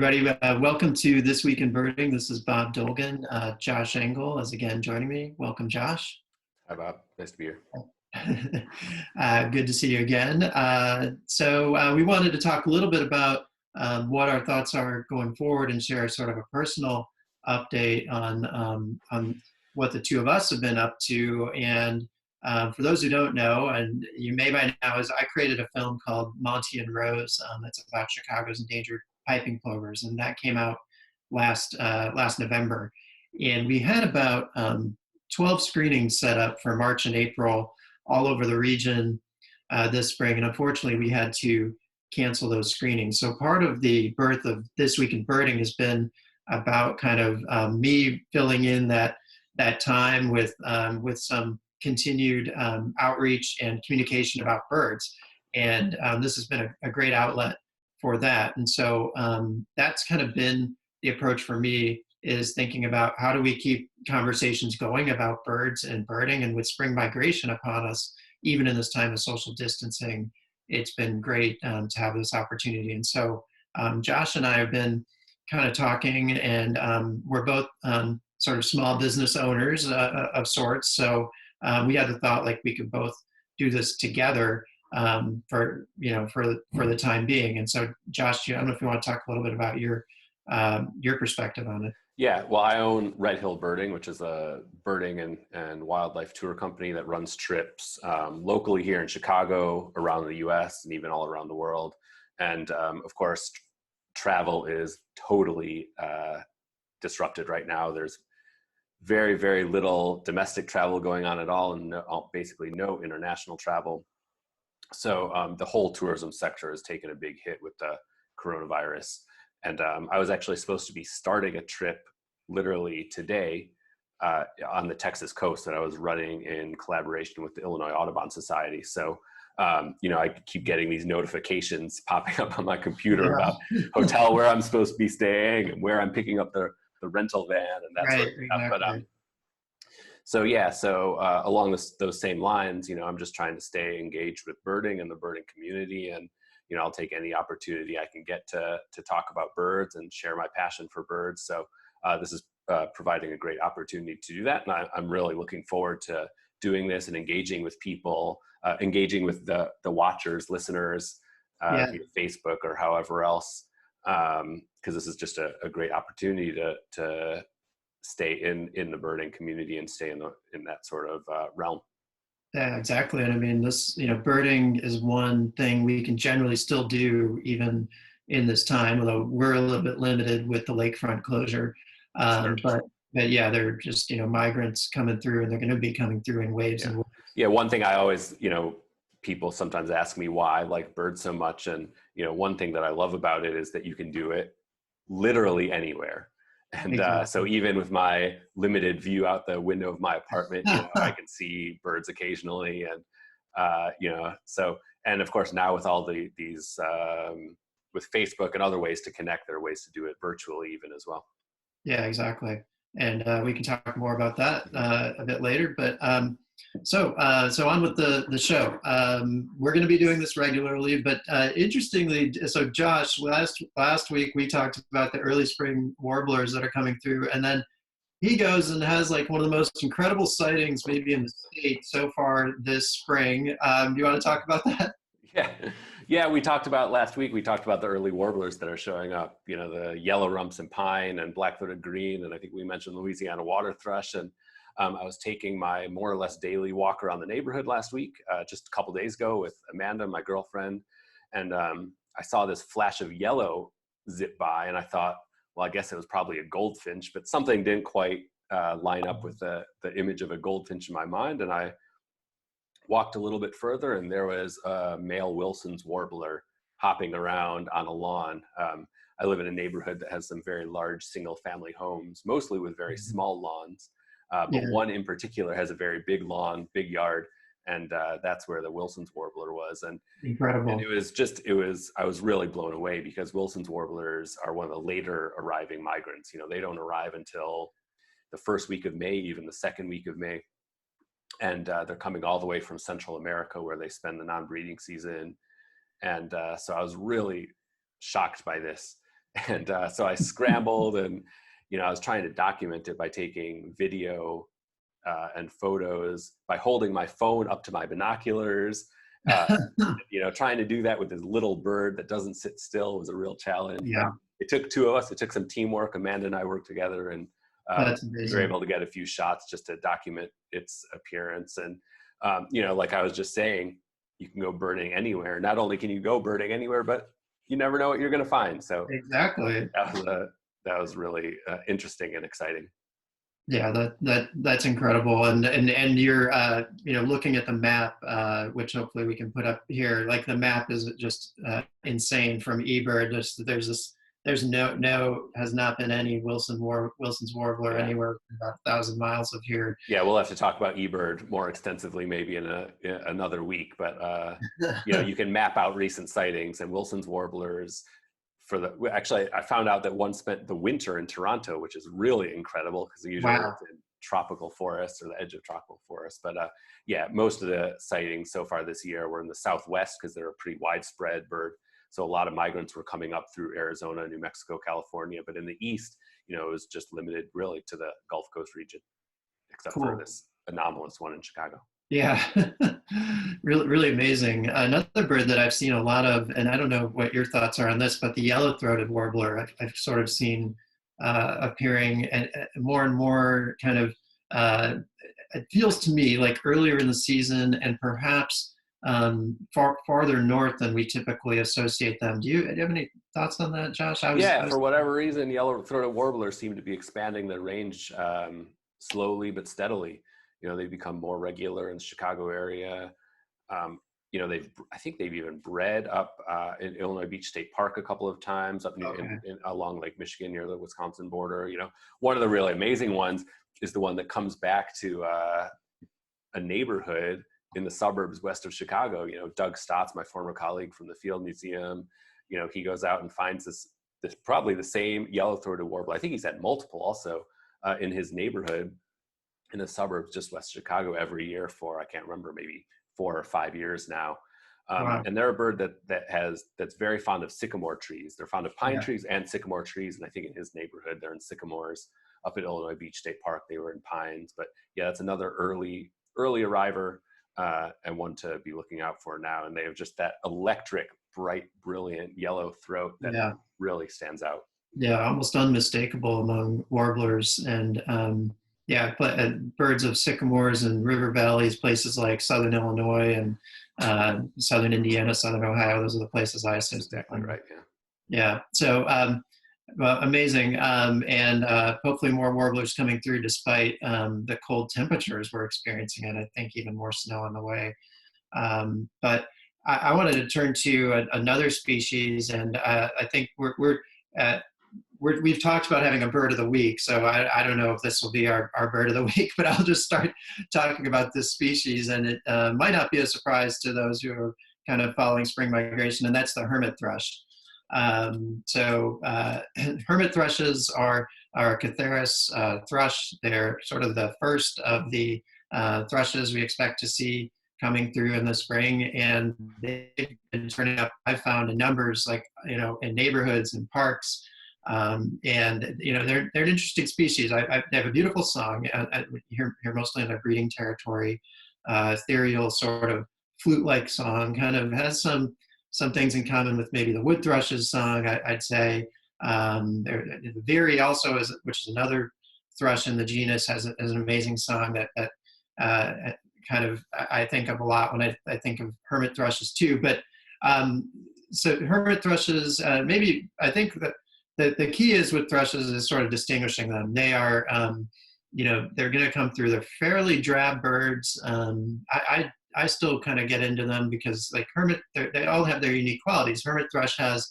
everybody. Welcome to This Week in Birding. This is Bob Dolgan. Josh Engel is again joining me. Welcome, Josh. Hi, Bob. Nice to be here. Good to see you again. We wanted to talk a little bit about what our thoughts are going forward and share sort of a personal update on what the two of us have been up to. And for those who don't know, and you may by now, is I created a film called Monty and Rose. That's about Chicago's endangered piping plovers, and that came out last November. And we had about 12 screenings set up for March and April all over the region this spring, and unfortunately we had to cancel those screenings. So part of the birth of This Week in Birding has been about kind of me filling in that time with some continued outreach and communication about birds. And this has been a great outlet for that. And so that's kind of been the approach for me, is thinking about how do we keep conversations going about birds and birding. And with spring migration upon us, even in this time of social distancing, it's been great to have this opportunity. And so Josh and I have been kind of talking, and we're both sort of small business owners of sorts. So we had the thought like we could both do this together for the time being. And so Josh, I don't know if you want to talk a little bit about your perspective on it. Yeah, well, I own Red Hill Birding, which is a birding and wildlife tour company that runs trips locally here in Chicago, around the US, and even all around the world. And of course, travel is totally disrupted right now. There's very, very little domestic travel going on at all, and basically no international travel. So the whole tourism sector has taken a big hit with the coronavirus. And I was actually supposed to be starting a trip literally today on the Texas coast that I was running in collaboration with the Illinois Audubon Society. So, I keep getting these notifications popping up on my computer about hotel where I'm supposed to be staying and where I'm picking up the rental van and that sort of stuff. Exactly. So along those same lines, I'm just trying to stay engaged with birding and the birding community, and I'll take any opportunity I can get to talk about birds and share my passion for birds. So this is providing a great opportunity to do that, and I'm really looking forward to doing this and engaging with people, engaging with the watchers, listeners, via Facebook or however else, because this is just a great opportunity to stay in the birding community and stay in that sort of realm. Yeah, exactly. And I mean, this, birding is one thing we can generally still do even in this time, although we're a little bit limited with the lakefront closure. Sure. But yeah, they're just, migrants coming through, and they're going to be coming through in waves and waves. Yeah, one thing I always, people sometimes ask me why I like birds so much. And, one thing that I love about it is that you can do it literally anywhere. And Exactly. so even with my limited view out the window of my apartment, I can see birds occasionally. And, and of course now with all these with Facebook and other ways to connect, there are ways to do it virtually even as well. Yeah, exactly. And we can talk more about that a bit later. But so on with the show. We're going to be doing this regularly, but interestingly, so Josh, last week we talked about the early spring warblers that are coming through, and then he goes and has like one of the most incredible sightings maybe in the state so far this spring. Do you want to talk about that? Yeah. We talked about last week. We talked about the early warblers that are showing up. The yellow rumps and pine and black-throated green, and I think we mentioned Louisiana water thrush. And I was taking my more or less daily walk around the neighborhood last week, just a couple days ago with Amanda, my girlfriend, and I saw this flash of yellow zip by, and I thought, well, I guess it was probably a goldfinch, but something didn't quite line up with the image of a goldfinch in my mind, and I walked a little bit further, and there was a male Wilson's warbler hopping around on a lawn. I live in a neighborhood that has some very large single-family homes, mostly with very small lawns. But one in particular has a very big lawn, big yard, and that's where the Wilson's warbler was. And Incredible. And I was really blown away, because Wilson's warblers are one of the later arriving migrants. They don't arrive until the first week of May, even the second week of May. And they're coming all the way from Central America, where they spend the non-breeding season. And so I was really shocked by this. And so I scrambled, and I was trying to document it by taking video and photos, by holding my phone up to my binoculars. Uh, Trying to do that with this little bird that doesn't sit still was a real challenge. But Yeah, it took two of us. It took some teamwork. Amanda and I worked together, and that's we were amazing. able to get a few shots just to document its appearance. And like I was just saying, you can go birding anywhere. Not only can you go birding anywhere, but you never know what you're going to find. So Exactly. that was really interesting and exciting. Yeah, that's incredible. And you're looking at the map, which hopefully we can put up here. Like the map is just insane from eBird. There's no has not been any Wilson's Warbler Yeah. anywhere about 1,000 miles of here. Yeah, we'll have to talk about eBird more extensively maybe in another week. But you can map out recent sightings, and Wilson's warblers. Actually, I found out that one spent the winter in Toronto, which is really incredible because usually Wow. it's in tropical forests or the edge of tropical forests. But most of the sightings so far this year were in the Southwest because they're a pretty widespread bird. So a lot of migrants were coming up through Arizona, New Mexico, California. But in the East, it was just limited really to the Gulf Coast region, except for Cool. this anomalous one in Chicago. Yeah, really, really amazing. Another bird that I've seen a lot of, and I don't know what your thoughts are on this, but the yellow-throated warbler, I've sort of seen appearing and more kind of, it feels to me like earlier in the season and perhaps farther north than we typically associate them. Do you have any thoughts on that, Josh? For whatever reason, yellow-throated warblers seem to be expanding their range slowly but steadily. They become more regular in the Chicago area. I think they've even bred up in Illinois Beach State Park a couple of times up along Lake Michigan near the Wisconsin border. One of the really amazing ones is the one that comes back to a neighborhood in the suburbs west of Chicago. Doug Stotts, my former colleague from the Field Museum, he goes out and finds this probably the same yellow-throated warbler. I think he's had multiple also in his neighborhood in the suburbs just west of Chicago every year for, I can't remember, maybe 4 or 5 years now. Wow. And they're a bird that's very fond of sycamore trees. They're fond of pine Yeah. trees and sycamore trees. And I think in his neighborhood, they're in sycamores. Up at Illinois Beach State Park, they were in pines. But yeah, that's another early arriver and one to be looking out for now. And they have just that electric, bright, brilliant yellow throat that really stands out. Yeah, almost unmistakable among warblers. And birds of sycamores and river valleys, places like southern Illinois and southern Indiana, southern Ohio. Those are the places I associate. Exactly right. Yeah. Yeah. So amazing, and hopefully more warblers coming through despite the cold temperatures we're experiencing, and I think even more snow on the way. But I wanted to turn to another species, and I think we've talked about having a bird of the week, so I don't know if this will be our bird of the week, but I'll just start talking about this species, and it might not be a surprise to those who are kind of following spring migration, and that's the hermit thrush. Hermit thrushes are a Catharis thrush. They're sort of the first of the thrushes we expect to see coming through in the spring, and they've been turning up, I've found, in numbers, like, in neighborhoods and parks. And they're an interesting species. They have a beautiful song. I hear mostly in their breeding territory, ethereal sort of flute-like song. Kind of has some things in common with maybe the wood thrush's song, I'd say. The Veery also is, which is another thrush in the genus, has an amazing song that kind of I think of a lot when I think of hermit thrushes too. But so hermit thrushes, maybe I think that the key is with thrushes is sort of distinguishing them. They are, they're going to come through. They're fairly drab birds. I still kind of get into them because, like hermit, they all have their unique qualities. Hermit thrush has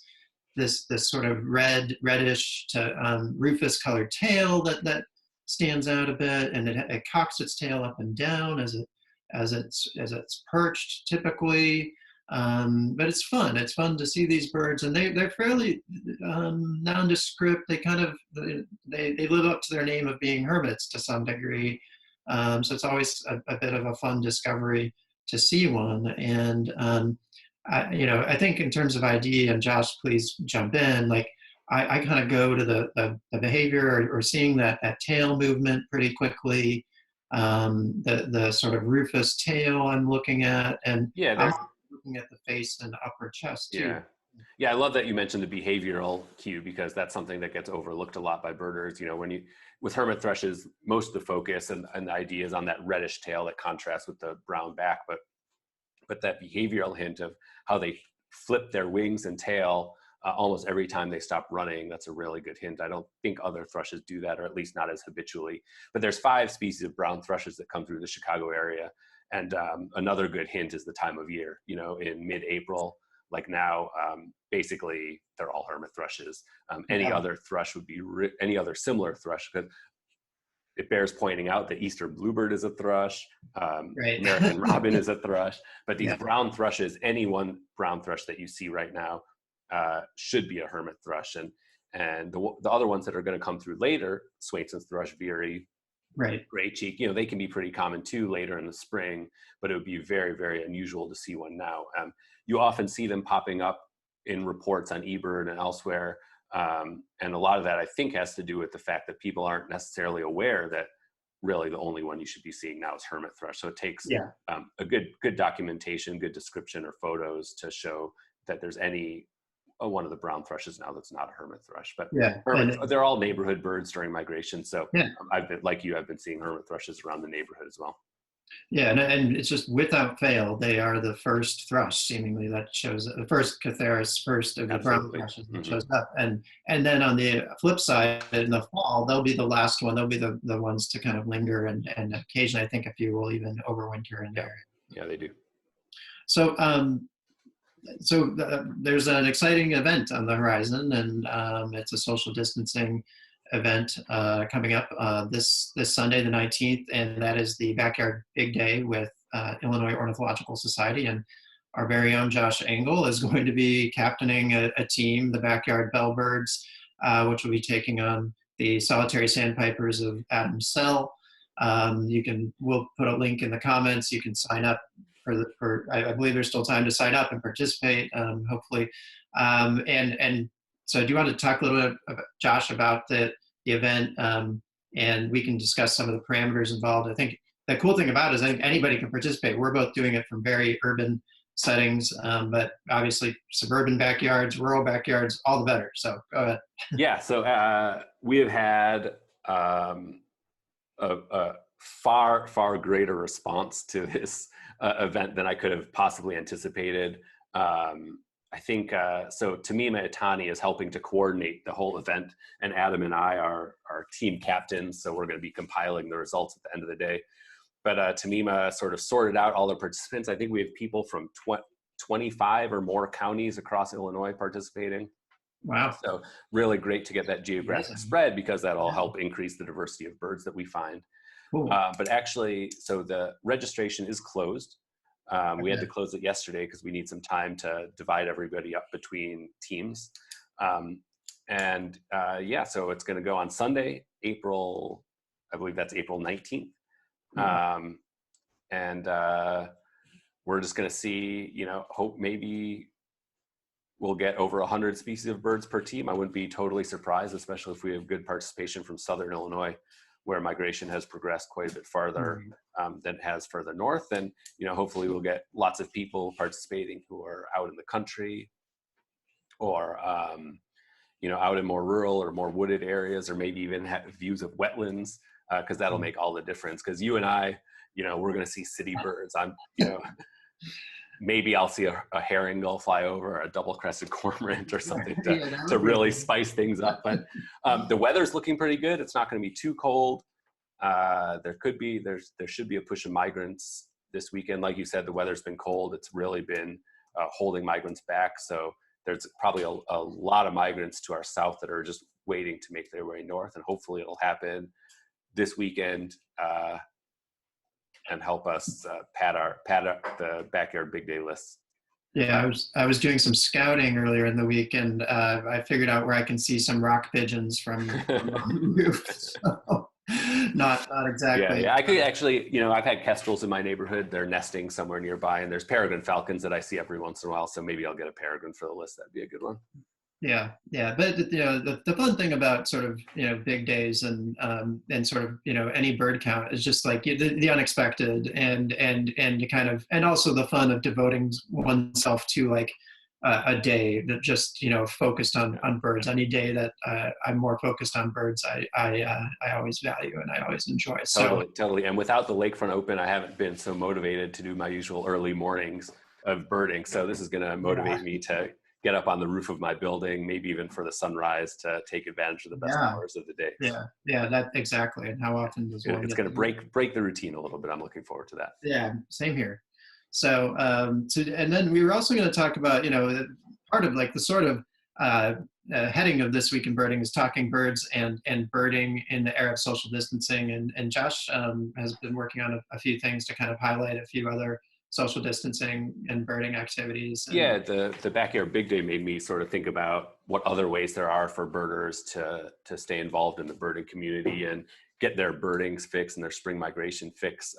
this sort of reddish to rufous colored tail that stands out a bit, and it cocks its tail up and down as it's perched typically. But it's fun. It's fun to see these birds, and they're fairly nondescript. They kind of they live up to their name of being hermits to some degree. So it's always a bit of a fun discovery to see one. And I think in terms of ID, and Josh, please jump in. Like I kind of go to the behavior or seeing that tail movement pretty quickly, the sort of rufous tail I'm looking at, and Yeah, I'm there's also looking at the face and upper chest too. yeah. Yeah, I love that you mentioned the behavioral cue because that's something that gets overlooked a lot by birders. You know, when you with hermit thrushes, most of the focus and the idea is on that reddish tail that contrasts with the brown back, but that behavioral hint of how they flip their wings and tail almost every time they stop running, that's a really good hint. I don't think other thrushes do that, or at least not as habitually. But there's 5 species of brown thrushes that come through the Chicago area. And another good hint is the time of year. You know, in mid-April, like now, basically they're all hermit thrushes. Any Yeah, other thrush would be any other similar thrush, because it bears pointing out that Eastern bluebird is a thrush, right. American robin is a thrush, but these Yeah, brown thrushes, any one brown thrush that you see right now should be a hermit thrush. And the other ones that are going to come through later, Swainson's thrush, Veery, right. gray cheek, you know, they can be pretty common too later in the spring, but it would be very, very unusual to see one now. You often see them popping up in reports on eBird and elsewhere. And a lot of that, I think, has to do with the fact that people aren't necessarily aware that really the only one you should be seeing now is hermit thrush. So it takes Yeah, a good documentation, good description or photos to show that there's any one of the brown thrushes now that's not a hermit thrush. But yeah, they're all neighborhood birds during migration. So yeah. I've been like you, I've been seeing hermit thrushes around the neighborhood as well. Yeah, and it's just without fail, they are the first thrush, seemingly, that shows the first Catharis, first of the brown Absolutely. thrushes that Hmm. shows up. And then on the flip side, in the fall, they'll be the last one. They'll be the ones to kind of linger, and occasionally, I think a few will even overwinter in Yeah. there. Yeah, they do. So there's an exciting event on the horizon, and it's a social distancing event coming up this Sunday, the 19th, and that is the Backyard Big Day with Illinois Ornithological Society. And our very own Josh Engel is going to be captaining a team, the Backyard Bellbirds, which will be taking on the solitary sandpipers of Adams Cell. We'll put a link in the comments. You can sign up I believe there's still time to sign up and participate, hopefully. And so do you want to talk a little bit, about, Josh, about the event, and we can discuss some of the parameters involved. I think the cool thing about it is I think anybody can participate. We're both doing it from very urban settings, but obviously suburban backyards, rural backyards, all the better. So go ahead. Yeah. So we have had a far greater response to this event than I could have possibly anticipated. I think so. Tamima Itani is helping to coordinate the whole event, and Adam and I are team captains. So we're going to be compiling the results at the end of the day. But Tamima sort of sorted out all the participants. I think we have people from 25 or more counties across Illinois participating. Wow. So really great to get that geographic Amazing. spread, because that'll Yeah. help increase the diversity of birds that we find. Cool. But actually, so the registration is closed. We had Okay. to close it yesterday because we need some time to divide everybody up between teams. Yeah, so it's going to go on Sunday, I believe that's April 19th. Cool. We're just going to see, hope maybe we'll get over 100 species of birds per team. I wouldn't be totally surprised, especially if we have good participation from Southern Illinois, where migration has progressed quite a bit farther than it has further north. And, hopefully we'll get lots of people participating who are out in the country or, out in more rural or more wooded areas, or maybe even have views of wetlands, because that'll make all the difference. Because you and I, we're going to see city birds. Maybe I'll see a herring gull fly over, or a double-crested cormorant or something to really spice things up. But the weather's looking pretty good. It's not going to be too cold. There should be a push of migrants this weekend. Like you said, the weather's been cold. It's really been holding migrants back. So there's probably a lot of migrants to our south that are just waiting to make their way north. And hopefully it'll happen this weekend and help us pad the Backyard Big Day list. Yeah, I was doing some scouting earlier in the week, and I figured out where I can see some rock pigeons from on the roof. So, not exactly. Yeah. I could actually, I've had kestrels in my neighborhood. They're nesting somewhere nearby, and there's peregrine falcons that I see every once in a while. So maybe I'll get a peregrine for the list. That'd be a good one. yeah. But the fun thing about sort of big days and sort of any bird count is just like the unexpected and you kind of and also the fun of devoting oneself to like a day that just focused on birds. Any day that I'm more focused on birds, I always value and I always enjoy. So Totally, totally. And without the lakefront open, I haven't been so motivated to do my usual early mornings of birding. So this is going to motivate me to get up on the roof of my building, maybe even for the sunrise, to take advantage of the best yeah, hours of the day. yeah, that exactly. And how often does one It's get going to break the routine a little bit. I'm looking forward to that. Yeah, same here. So, and then we were also going to talk about, part of like the sort of heading of This Week in Birding is talking birds and birding in the era of social distancing. And Josh has been working on a few things to kind of highlight a few other social distancing and birding activities. And, Yeah, the backyard big day made me sort of think about what other ways there are for birders to stay involved in the birding community and get their birdings fix and their spring migration fix,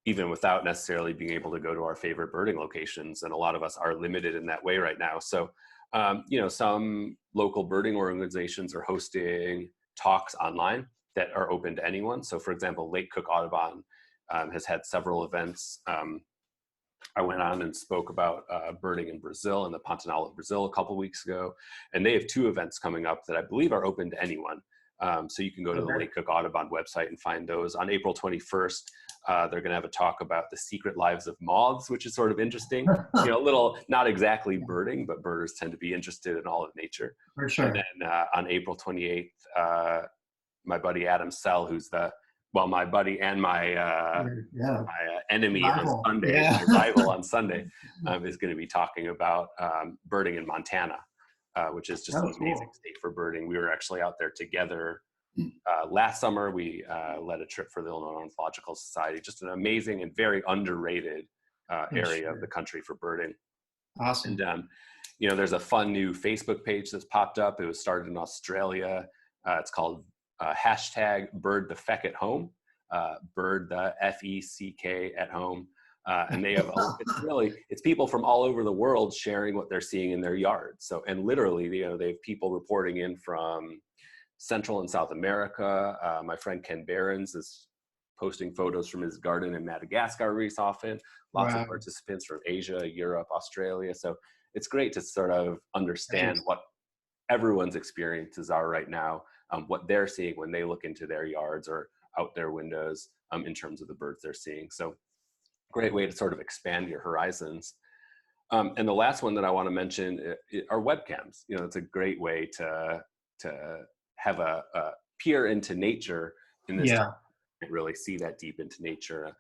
even without necessarily being able to go to our favorite birding locations. And a lot of us are limited in that way right now. So, some local birding organizations are hosting talks online that are open to anyone. So, for example, Lake Cook Audubon has had several events. I went on and spoke about birding in Brazil, in the Pantanal of Brazil, a couple weeks ago. And they have 2 events coming up that I believe are open to anyone. So you can go to the Lake Cook Audubon website and find those. On April 21st, they're going to have a talk about the secret lives of moths, which is sort of interesting. A little, not exactly birding, but birders tend to be interested in all of nature. For sure. And then on April 28th, my buddy Adam Sell, who's my buddy and my enemy Rival. on Sunday, my rival on Sunday, is going to be talking about birding in Montana, which is just an amazing state for birding. We were actually out there together last summer. We led a trip for the Illinois Ornithological Society, just an amazing and very underrated area of the country for birding. Awesome. And, there's a fun new Facebook page that's popped up. It was started in Australia. It's called hashtag bird the feck at home, bird the FECK at home. And they have, it's people from all over the world sharing what they're seeing in their yards. So, and literally, they have people reporting in from Central and South America. My friend Ken Behrens is posting photos from his garden in Madagascar often. Lots of participants from Asia, Europe, Australia. So it's great to sort of understand what everyone's experiences are right now, what they're seeing when they look into their yards or out their windows in terms of the birds they're seeing. So great way to sort of expand your horizons. And the last one that I want to mention are webcams. It's a great way to have a peer into nature in this time, and really see that deep into nature.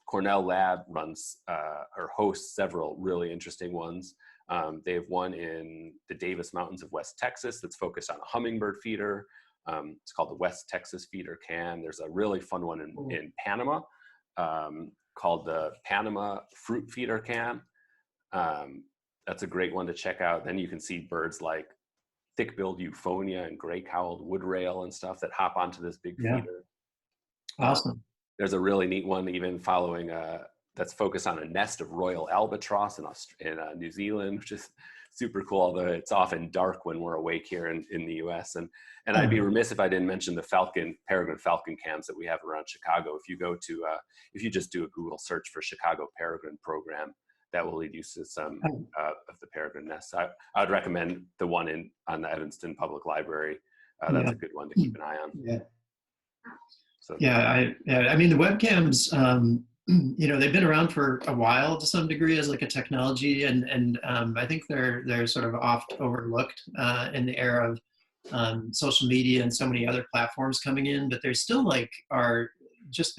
Cornell Lab runs or hosts several really interesting ones. They have one in the Davis Mountains of West Texas that's focused on a hummingbird feeder. It's called the West Texas Feeder Cam. There's a really fun one in Panama called the Panama Fruit Feeder Cam. That's a great one to check out. Then you can see birds like thick-billed euphonia and gray-cowled wood-rail and stuff that hop onto this big feeder. Awesome. There's a really neat one even following that's focused on a nest of royal albatross in New Zealand, which is super cool, although it's often dark when we're awake here in the US. And I'd be remiss if I didn't mention the peregrine falcon cams that we have around Chicago. If you go to, if you just do a Google search for Chicago Peregrine Program, that will lead you to some of the peregrine nests. I would recommend the one on the Evanston Public Library. That's a good one to keep an eye on. Yeah. So, I mean, the webcams, they've been around for a while to some degree as like a technology, and I think they're sort of oft overlooked in the era of social media and so many other platforms coming in, but they're still they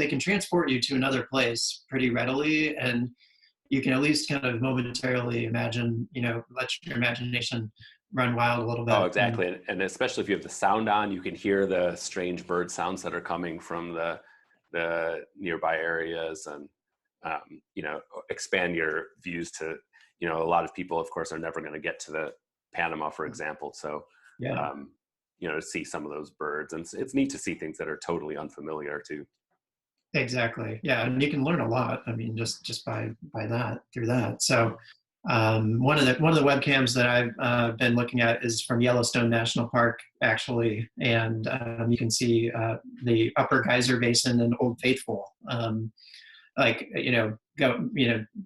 can transport you to another place pretty readily, and you can at least kind of momentarily imagine, let your imagination run wild a little bit. Oh, exactly. And especially if you have the sound on, you can hear the strange bird sounds that are coming from the nearby areas, and, expand your views to, a lot of people, of course, are never going to get to the Panama, for example. So, to see some of those birds, and it's neat to see things that are totally unfamiliar too. Exactly. Yeah. And you can learn a lot. I mean, just by through that. So, One of the webcams that I've been looking at is from Yellowstone National Park, actually, and you can see the Upper Geyser Basin and Old Faithful, like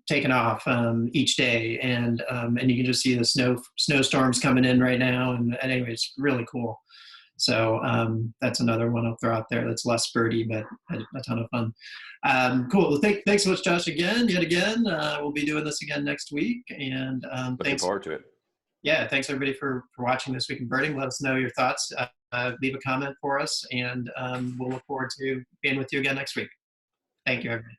taking off each day, and you can just see the snowstorms coming in right now, and anyway, it's really cool. So that's another one I'll throw out there that's less birdy, but a ton of fun. Cool. Well, thanks so much, Josh, yet again. We'll be doing this again next week. And Looking forward to it. Yeah, thanks everybody for watching This Week in Birding. Let us know your thoughts. Leave a comment for us, and we'll look forward to being with you again next week. Thank you, everybody.